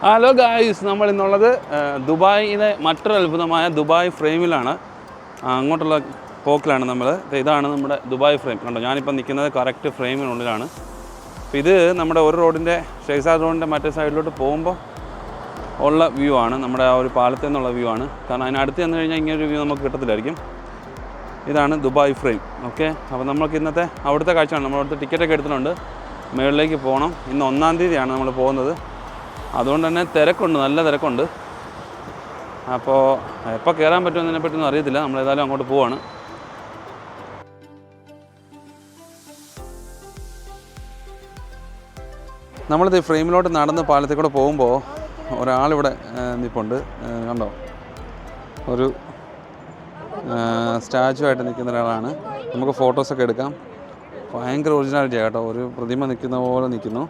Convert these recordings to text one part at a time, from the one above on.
Hello guys, നമ്മൾ ഇന്നുള്ളത് ദുബായിലെ മറ്റൊരു അത്ഭുതമായ ദുബായ് ഫ്രെയിമിലാണ്. അങ്ങോട്ടുള്ള പോക്കിലാണ് നമ്മൾ. ഇതാണ് നമ്മുടെ ദുബായ് ഫ്രെയിം. കണ്ടോ, ഞാനിപ്പോൾ നിൽക്കുന്നത് കറക്റ്റ് ഫ്രെയിമിനുള്ളിലാണ്. അപ്പോൾ ഇത് നമ്മുടെ ഒരു റോഡിൻ്റെ ഷെയ്സാദ് റോഡിൻ്റെ മറ്റേ സൈഡിലോട്ട് പോകുമ്പോൾ ഉള്ള വ്യൂ ആണ്. നമ്മുടെ ആ ഒരു പാലത്തിൽ നിന്നുള്ള വ്യൂ ആണ്. കാരണം അതിനടുത്ത് ചെന്ന് കഴിഞ്ഞാൽ ഇങ്ങനൊരു വ്യൂ നമുക്ക് കിട്ടത്തില്ലായിരിക്കും. ഇതാണ് ദുബായ് ഫ്രെയിം. ഓക്കെ, അപ്പോൾ നമുക്ക് ഇന്നത്തെ അവിടുത്തെ കാഴ്ചയാണ്. നമ്മളവിടുത്തെ ടിക്കറ്റൊക്കെ എടുത്തിട്ടുണ്ട്. മുകളിലേക്ക് പോകണം. ഇന്ന് 1-ാം തീയതിയാണ് നമ്മൾ പോകുന്നത്. അതുകൊണ്ട് തന്നെ തിരക്കുണ്ട്, നല്ല തിരക്കുണ്ട്. അപ്പോൾ എപ്പോൾ കയറാൻ പറ്റുമെന്നതിനെ പറ്റിയൊന്നും അറിയത്തില്ല. നമ്മളേതായാലും അങ്ങോട്ട് പോവാണ്. നമ്മളിത് ഫ്രെയിമിലോട്ട് നടന്ന് പാലത്തിൽ കൂടെ പോകുമ്പോൾ ഒരാളിവിടെ നിൽപ്പുണ്ട്. കണ്ടോ, ഒരു സ്റ്റാച്ചു ആയിട്ട് നിൽക്കുന്ന ഒരാളാണ്. നമുക്ക് ഫോട്ടോസൊക്കെ എടുക്കാം. ഭയങ്കര ഒറിജിനാലിറ്റിയാണ് കേട്ടോ. ഒരു പ്രതിമ നിൽക്കുന്ന പോലെ നിൽക്കുന്നു.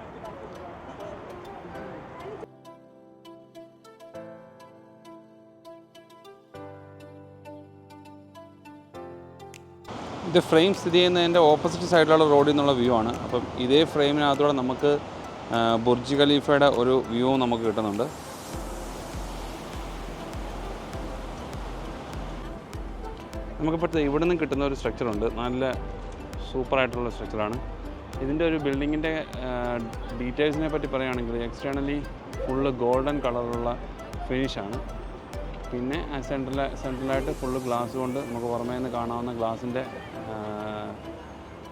ഇത് ഫ്രെയിം സ്ഥിതി ചെയ്യുന്നതിൻ്റെ ഓപ്പോസിറ്റ് സൈഡിലുള്ള റോഡിൽ നിന്നുള്ള വ്യൂ ആണ്. അപ്പം ഇതേ ഫ്രെയിമിനകത്തൂടെ നമുക്ക് ബുർജ് ഖലീഫയുടെ ഒരു വ്യൂ നമുക്ക് കിട്ടുന്നുണ്ട്. നമുക്കിപ്പോഴത്തെ ഇവിടെ നിന്ന് കിട്ടുന്ന ഒരു സ്ട്രക്ചറുണ്ട്. നല്ല സൂപ്പറായിട്ടുള്ള സ്ട്രക്ചറാണ്. ഇതിൻ്റെ ഒരു ബിൽഡിങ്ങിൻ്റെ ഡീറ്റെയിൽസിനെ പറ്റി പറയുകയാണെങ്കിൽ എക്സ്റ്റേണലി ഫുള്ള് ഗോൾഡൻ കളറുള്ള ഫിനിഷാണ്. പിന്നെ സെൻട്രലായിട്ട് ഫുള്ള് ഗ്ലാസ് കൊണ്ട് നമുക്ക് പുറമേ നിന്ന് കാണാവുന്ന ഗ്ലാസിൻ്റെ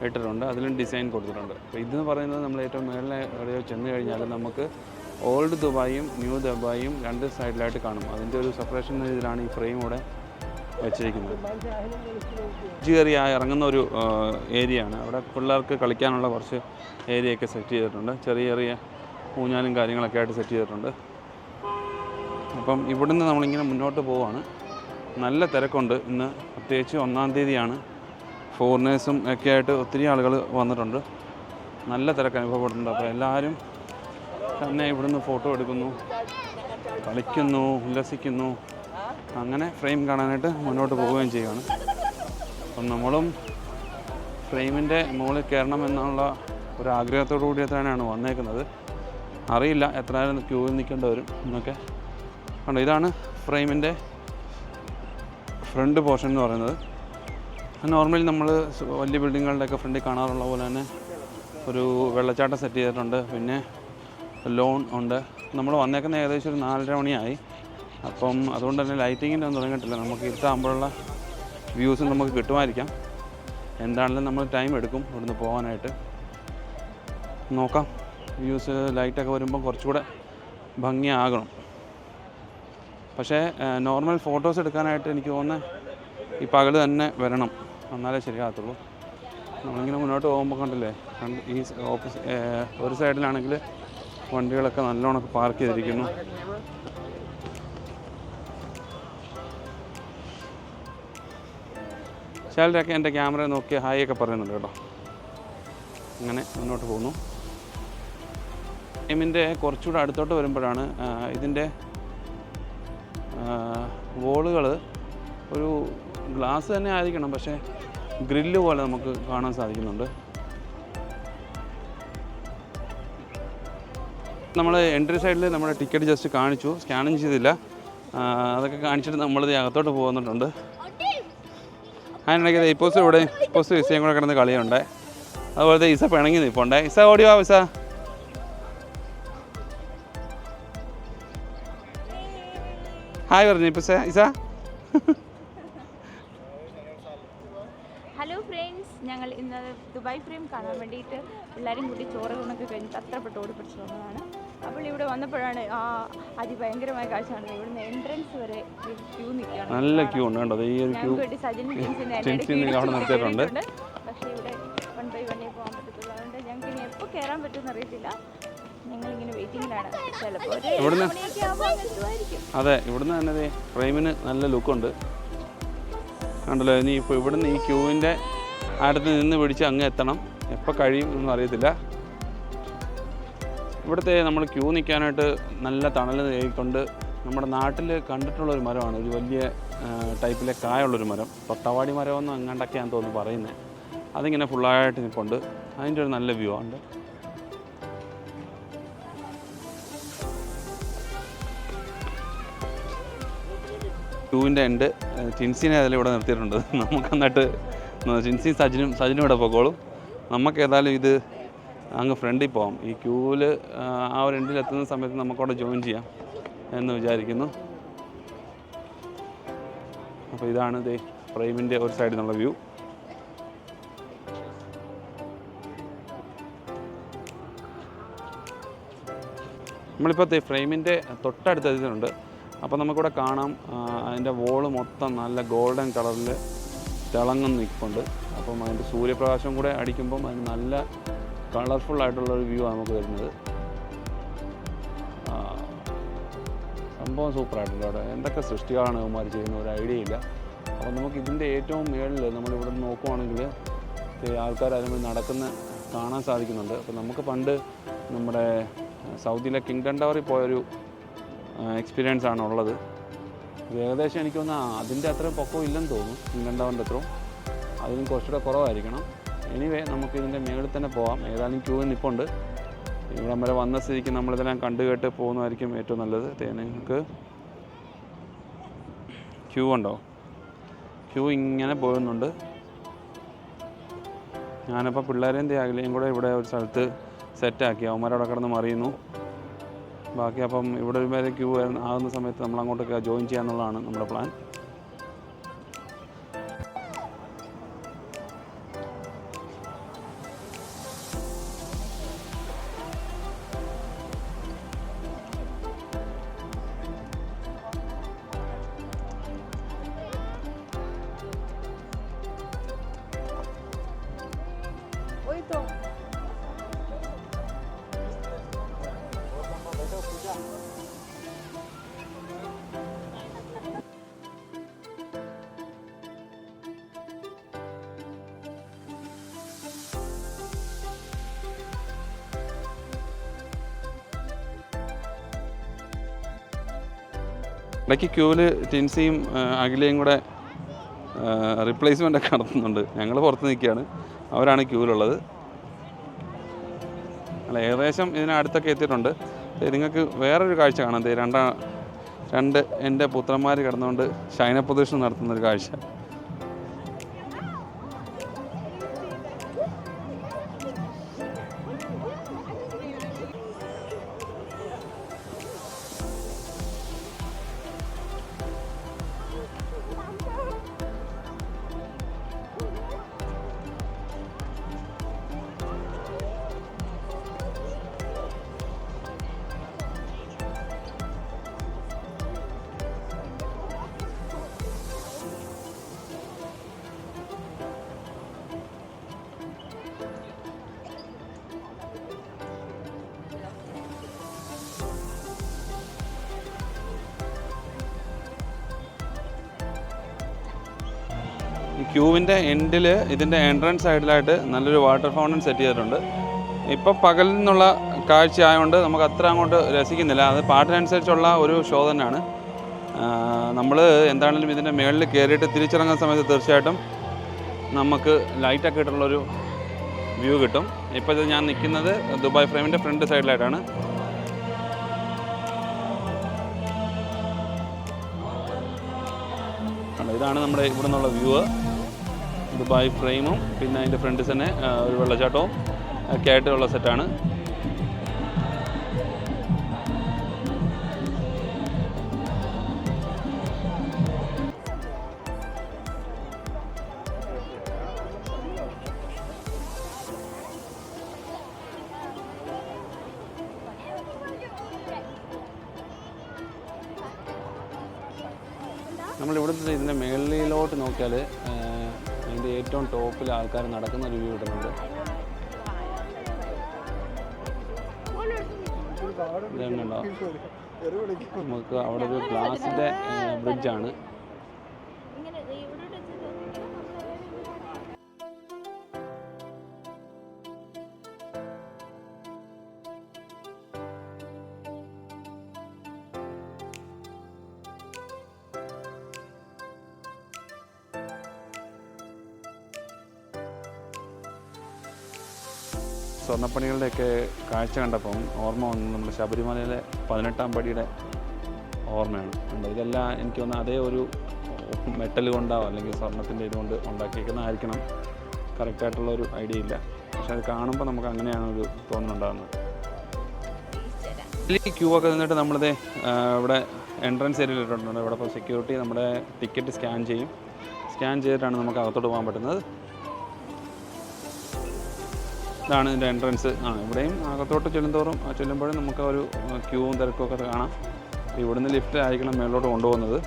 ഇട്ടിട്ടുണ്ട്. അതിലും ഡിസൈൻ കൊടുത്തിട്ടുണ്ട്. അപ്പോൾ ഇതെന്ന് പറയുന്നത് നമ്മൾ ഏറ്റവും മേളിൽ എവിടെയോ ചെന്ന് കഴിഞ്ഞാൽ നമുക്ക് ഓൾഡ് ദുബായും ന്യൂ ദുബായും രണ്ട് സൈഡിലായിട്ട് കാണും. അതിൻ്റെ ഒരു സെപ്പറേഷൻ രീതിയിലാണ് ഈ ഫ്രെയിം ഇവിടെ വെച്ചിരിക്കുന്നത്. കയറി ഇറങ്ങുന്ന ഒരു ഏരിയയാണ്. അവിടെ പിള്ളേർക്ക് കളിക്കാനുള്ള കുറച്ച് ഏരിയയൊക്കെ സെറ്റ് ചെയ്തിട്ടുണ്ട്. ചെറിയ ചെറിയ ഊഞ്ഞാലും കാര്യങ്ങളൊക്കെ ആയിട്ട് സെറ്റ് ചെയ്തിട്ടുണ്ട്. അപ്പം ഇവിടുന്ന് നമ്മളിങ്ങനെ മുന്നോട്ട് പോവുകയാണ്. നല്ല തിരക്കുണ്ട് ഇന്ന്. പ്രത്യേകിച്ച് 1-ാം തീയതിയാണ്. ഫോറിനേഴ്സും ഒക്കെ ആയിട്ട് ഒത്തിരി ആളുകൾ വന്നിട്ടുണ്ട്. നല്ല തിരക്ക് അനുഭവപ്പെടുന്നുണ്ട്. അപ്പോൾ എല്ലാവരും തന്നെ ഇവിടുന്ന് ഫോട്ടോ എടുക്കുന്നു, കളിക്കുന്നു, ഉല്ലസിക്കുന്നു. അങ്ങനെ ഫ്രെയിം കാണാനായിട്ട് മുന്നോട്ട് പോവുകയും ചെയ്യുകയാണ്. അപ്പം നമ്മളും ഫ്രെയിമിൻ്റെ മുകളിൽ കയറണം എന്നുള്ള ഒരു ആഗ്രഹത്തോടു കൂടി തന്നെയാണ് വന്നേക്കുന്നത്. അറിയില്ല എത്ര നേരം ക്യൂവിൽ നിൽക്കേണ്ടി വരും എന്നൊക്കെ. കണ്ടോ, ഇതാണ് ഫ്രെയിമിൻ്റെ ഫ്രണ്ട് പോർഷൻ എന്ന് പറയുന്നത്. നോർമലി നമ്മൾ വലിയ ബിൽഡിങ്ങുകളുടെയൊക്കെ ഫ്രണ്ടിൽ കാണാറുള്ള പോലെ തന്നെ ഒരു വെള്ളച്ചാട്ടം സെറ്റ് ചെയ്തിട്ടുണ്ട്. പിന്നെ ലോൺ ഉണ്ട്. നമ്മൾ വന്നേക്കുന്ന ഏകദേശം ഒരു 4:30 മണിയായി. അപ്പം അതുകൊണ്ട് തന്നെ ലൈറ്റിങ്ങിൻ്റെ ഒന്നും തുടങ്ങിയിട്ടില്ല. നമുക്ക് ഇരുട്ടാകുമ്പോഴുള്ള വ്യൂസ് നമുക്ക് കിട്ടുമായിരിക്കാം. എന്താണെങ്കിലും നമ്മൾ ടൈം എടുക്കും ഇവിടുന്ന് പോകാനായിട്ട്. നോക്കാം. വ്യൂസ് ലൈറ്റൊക്കെ വരുമ്പോൾ കുറച്ചുകൂടെ ഭംഗിയാകണം. പക്ഷേ നോർമൽ ഫോട്ടോസ് എടുക്കാനായിട്ട് എനിക്ക് തോന്നുന്നത് ഈ പകൽ തന്നെ വരണം, എന്നാലേ ശരിയാകത്തുള്ളൂ. നമ്മളിങ്ങനെ മുന്നോട്ട് പോകുമ്പോൾ കണ്ടില്ലേ, ഈ ഒരു സൈഡിലാണെങ്കിൽ വണ്ടികളൊക്കെ നല്ലോണം പാർക്ക് ചെയ്തിരിക്കുന്നു. ചിലരൊക്കെ എൻ്റെ ക്യാമറ നോക്കി ഹായ് ഒക്കെ പറയുന്നുണ്ട് കേട്ടോ. അങ്ങനെ മുന്നോട്ട് പോകുന്നു. ഫ്രെയിമിൻ്റെ കുറച്ചുകൂടെ അടുത്തോട്ട് വരുമ്പോഴാണ് ഇതിൻ്റെ വോളുകൾ ഒരു ഗ്ലാസ് തന്നെ ആയിരിക്കണം, പക്ഷേ ഗ്രില്ല് പോലെ നമുക്ക് കാണാൻ സാധിക്കുന്നുണ്ട്. നമ്മൾ എൻട്രി സൈഡിൽ നമ്മുടെ ടിക്കറ്റ് ജസ്റ്റ് കാണിച്ചു, സ്കാനും ചെയ്തില്ല. അതൊക്കെ കാണിച്ചിട്ട് നമ്മളിത് അകത്തോട്ട് പോകുന്നുണ്ട്. അതിനിടയ്ക്ക് ഇപ്പോസ് ഇവിടെ ഇപ്പോസ് ഇസയും കൂടെ കിടന്ന് കളിയുണ്ട്. അതുപോലത്തെ ഇസ പിണങ്ങി നിൽപ്പുണ്ട്. ഇസ ഓടിയോ ഇസ. ഹായ് പറഞ്ഞു ഇപ്പം ഇസ. ഹലോ ഫ്രണ്ട്സ്, ഞങ്ങൾ ഇന്ന് ദുബായ് ഫ്രെയിം കാണാൻ വേണ്ടിയിട്ട് എല്ലാവരും കൂടി ചോറ് കൊണ്ടൊക്കെ കഴിഞ്ഞിട്ട് അത്രപ്പെട്ട് ഓടിപ്പിടിച്ച് വന്നതാണ്. അപ്പോൾ ഇവിടെ വന്നപ്പോഴാണ് അതിഭയങ്കരമായ കാഴ്ച കാണുന്നത്. ഇവിടുന്ന് എൻട്രൻസ് വരെ ക്യൂ നിൽക്കുകയാണ്. നല്ല ക്യൂ ഉണ്ട് കേട്ടോ. ഈ ഒരു ക്യൂ അവിടെ നിർത്തിയിട്ടുണ്ട്. പക്ഷേ ഇവിടെ 1 by 1 പോകാൻ പറ്റത്തുള്ളൂ. അതുകൊണ്ട് ഞങ്ങൾക്ക് ഇനി എപ്പോൾ കയറാൻ പറ്റുമെന്ന് അറിയത്തില്ല. ഞങ്ങളിങ്ങനെ വെയിറ്റിങ്ങിലാണ്. ചിലപ്പോൾ അതെ, ഇവിടുന്ന് തന്നെ ഫ്രെയിമിന് നല്ല ലുക്കുണ്ട്. കണ്ടല്ലോ. ഇനി ഇപ്പോൾ ഇവിടുന്ന് ഈ ക്യൂവിൻ്റെ അടുത്ത് നിന്ന് പിടിച്ച് അങ്ങ് എത്തണം. എപ്പോൾ കഴിയും എന്നൊന്നും അറിയത്തില്ല. ഇവിടുത്തെ നമ്മൾ ക്യൂ നിൽക്കാനായിട്ട് നല്ല തണൽ കൊണ്ട് നമ്മുടെ നാട്ടിൽ കണ്ടിട്ടുള്ളൊരു മരമാണ്. ഒരു വലിയ ടൈപ്പിലെ കായുള്ളൊരു മരം. തൊട്ടവാടി മരമെന്ന് അങ്ങോട്ടൊക്കെയാണ് തോന്നുന്നു പറയുന്നത്. അതിങ്ങനെ ഫുള്ളായിട്ട് നിൽപ്പുണ്ട്. അതിൻ്റെ ഒരു നല്ല വ്യൂ ഉണ്ട്. ക്യൂവിൻ്റെ എൻഡ് ടിൻസിനെ അതിൽ ഇവിടെ നിർത്തിയിട്ടുണ്ട്. നമുക്ക് എന്നിട്ട് ടിൻസിയും സജിനും ഇവിടെ പോയിക്കോളും. നമുക്ക് ഏതായാലും ഇത് അങ്ങ് ഫ്രണ്ടിൽ പോകാം. ഈ ക്യൂവിൽ ആ ഒരു എൻഡിൽ എത്തുന്ന സമയത്ത് നമുക്കവിടെ ജോയിൻ ചെയ്യാം എന്ന് വിചാരിക്കുന്നു. അപ്പോൾ ഇതാണ് ഇത് ഫ്രെയിമിൻ്റെ ഒരു സൈഡിൽ നിന്നുള്ള വ്യൂ. നമ്മളിപ്പോൾ ഫ്രെയിമിൻ്റെ തൊട്ടടുത്ത് എത്തിയിട്ടുണ്ട്. അപ്പോൾ നമുക്കിവിടെ കാണാം അതിൻ്റെ വോള് മൊത്തം നല്ല ഗോൾഡൻ കളറിൽ തിളങ്ങുന്ന നിൽപ്പുണ്ട്. അപ്പം അതിൻ്റെ സൂര്യപ്രകാശം കൂടെ അടിക്കുമ്പം അതിന് നല്ല കളർഫുള്ളായിട്ടുള്ളൊരു വ്യൂ ആണ് നമുക്ക് വരുന്നത്. സംഭവം സൂപ്പറായിട്ടുണ്ട്. അവിടെ എന്തൊക്കെ സൃഷ്ടികളാണ് ഇവന്മാർ ചെയ്യുന്ന ഒരു ഐഡിയ ഇല്ല. അപ്പോൾ നമുക്ക് ഇതിൻ്റെ ഏറ്റവും മുകളിൽ നമ്മളിവിടെ നിന്ന് നോക്കുവാണെങ്കിൽ ആൾക്കാർ അതിന് നടക്കുന്ന കാണാൻ സാധിക്കുന്നുണ്ട്. അപ്പോൾ നമുക്ക് പണ്ട് നമ്മുടെ സൗദിയിലെ കിങ്ഡം ടവറിൽ പോയൊരു എക്സ്പീരിയൻസ് ആണ് ഉള്ളത്. ഏകദേശം എനിക്ക് തോന്നുന്നു അതിൻ്റെ അത്രയും പൊക്കവും ഇല്ലെന്ന് തോന്നുന്നു. കിങ്ഡം ടവറിൻ്റെ അത്രയും അതിനും കുറച്ചുകൂടെ കുറവായിരിക്കണം. എനിവേ നമുക്ക് ഇതിൻ്റെ മുകളിൽ തന്നെ പോകാം. ഏതായാലും ക്യൂ നിൽപ്പുണ്ട്. ഇവിടെ വരെ വന്ന സ്ഥിതിക്ക് നമ്മളിതെല്ലാം കണ്ടു കേട്ട് പോകുന്നതായിരിക്കും ഏറ്റവും നല്ലത്. നിങ്ങൾക്ക് ക്യൂ ഉണ്ടോ? ക്യൂ ഇങ്ങനെ പോകുന്നുണ്ട്. ഞാനപ്പോൾ പിള്ളേരെയും അകലെയും കൂടെ ഇവിടെ ഒരു സ്ഥലത്ത് സെറ്റാക്കി അവന്മാരവിടെ കിടന്ന് മറിയുന്നു. ബാക്കി അപ്പം ഇവിടെ ഒരു വരെ ക്യൂ ആകുന്ന സമയത്ത് നമ്മൾ അങ്ങോട്ടൊക്കെ ജോയിൻ ചെയ്യാന്നുള്ളതാണ് നമ്മുടെ പ്ലാൻ. ഇടയ്ക്ക് ക്യൂവിൽ ടിൻസിയും അഖിലയും കൂടെ റീപ്ലേസ്മെൻ്റൊക്കെ നടത്തുന്നുണ്ട്. ഞങ്ങൾ പുറത്ത് നിൽക്കുകയാണ്, അവരാണ് ക്യൂവിലുള്ളത്. അല്ല, ഏകദേശം ഇതിനടുത്തൊക്കെ എത്തിയിട്ടുണ്ട്. നിങ്ങൾക്ക് വേറൊരു കാഴ്ച കാണാം. രണ്ട് എൻ്റെ പുത്രന്മാർ കിടന്നുകൊണ്ട് ശയനപ്രദക്ഷിണം നടത്തുന്നൊരു കാഴ്ച. ഈ ക്യൂവിൻ്റെ എൻഡിൽ ഇതിൻ്റെ എൻട്രൻസ് സൈഡിലായിട്ട് നല്ലൊരു വാട്ടർ ഫൗണ്ടൻ സെറ്റ് ചെയ്തിട്ടുണ്ട്. ഇപ്പം പകലിൽ നിന്നുള്ള കാഴ്ച ആയതുകൊണ്ട് നമുക്ക് അത്ര അങ്ങോട്ട് രസിക്കുന്നില്ല. അത് പാട്ടിനനുസരിച്ചുള്ള ഒരു ഷോ തന്നെയാണ്. നമ്മൾ എന്താണെങ്കിലും ഇതിൻ്റെ മുകളിൽ കയറിയിട്ട് തിരിച്ചിറങ്ങുന്ന സമയത്ത് തീർച്ചയായിട്ടും നമുക്ക് ലൈറ്റൊക്കെ ഇട്ടുള്ളൊരു വ്യൂ കിട്ടും. ഇപ്പോൾ ഇത് ഞാൻ നിൽക്കുന്നത് ദുബായ് ഫ്രെയിമിൻ്റെ ഫ്രണ്ട് സൈഡിലായിട്ടാണ്. ഇതാണ് നമ്മുടെ ഇവിടെ നിന്നുള്ള വ്യൂ. ദുബായ് ഫ്രെയിമും പിന്നെ അതിൻ്റെ ഫ്രണ്ടിൽ തന്നെ ഒരു വെള്ളച്ചാട്ടവും ഒക്കെ ആയിട്ടുള്ള സെറ്റാണ്. നമ്മളിവിടുത്തെ ഇതിൻ്റെ മേളിലോട്ട് നോക്കിയാൽ അതിൻ്റെ ഏറ്റവും ടോപ്പിൽ ആൾക്കാർ നടക്കുന്ന ഒരു വ്യൂ കിട്ടുന്നുണ്ട്. ഇതുണ്ടോ, നമുക്ക് അവിടെ ഒരു ഗ്ലാസിൻ്റെ ബ്രിഡ്ജാണ്. സ്വർണ്ണപ്പണികളുടെയൊക്കെ കാഴ്ച കണ്ടപ്പം ഓർമ്മ വന്നു നമ്മുടെ ശബരിമലയിലെ 18-ാം പടിയുടെ ഓർമ്മയാണ്. ഉണ്ട് ഇതെല്ലാം എനിക്ക് തോന്നുന്നു അതേ ഒരു മെറ്റൽ കൊണ്ടോ അല്ലെങ്കിൽ സ്വർണ്ണത്തിൻ്റെ ഇതുകൊണ്ട് ഉണ്ടാക്കിയിരിക്കുന്നതായിരിക്കണം. കറക്റ്റായിട്ടുള്ളൊരു ഐഡിയ ഇല്ല, പക്ഷെ അത് കാണുമ്പോൾ നമുക്ക് അങ്ങനെയാണ് ഒരു തോന്നലുണ്ടാകുന്നത്. ഈ ക്യൂ ഒക്കെ നിന്നിട്ട് നമ്മളിത് ഇവിടെ എൻട്രൻസ് ഏരിയയിലിട്ടുണ്ട്. ഇവിടെ ഇപ്പോൾ സെക്യൂരിറ്റി നമ്മുടെ ടിക്കറ്റ് സ്കാൻ ചെയ്യും. സ്കാൻ ചെയ്തിട്ടാണ് നമുക്ക് അകത്തോട്ട് പോകാൻ പറ്റുന്നത്. ഇതാണ് ഇതിൻ്റെ എൻട്രൻസ്. ഇവിടെയും അകത്തോട്ട് ചെല്ലുമ്പോഴും നമുക്ക് ഒരു ക്യൂവും തിരക്കും ഒക്കെ കാണാം. ഇവിടുന്ന് ലിഫ്റ്റ് ആയിരിക്കണം മേലോട്ട് കൊണ്ടുപോകുന്നത്.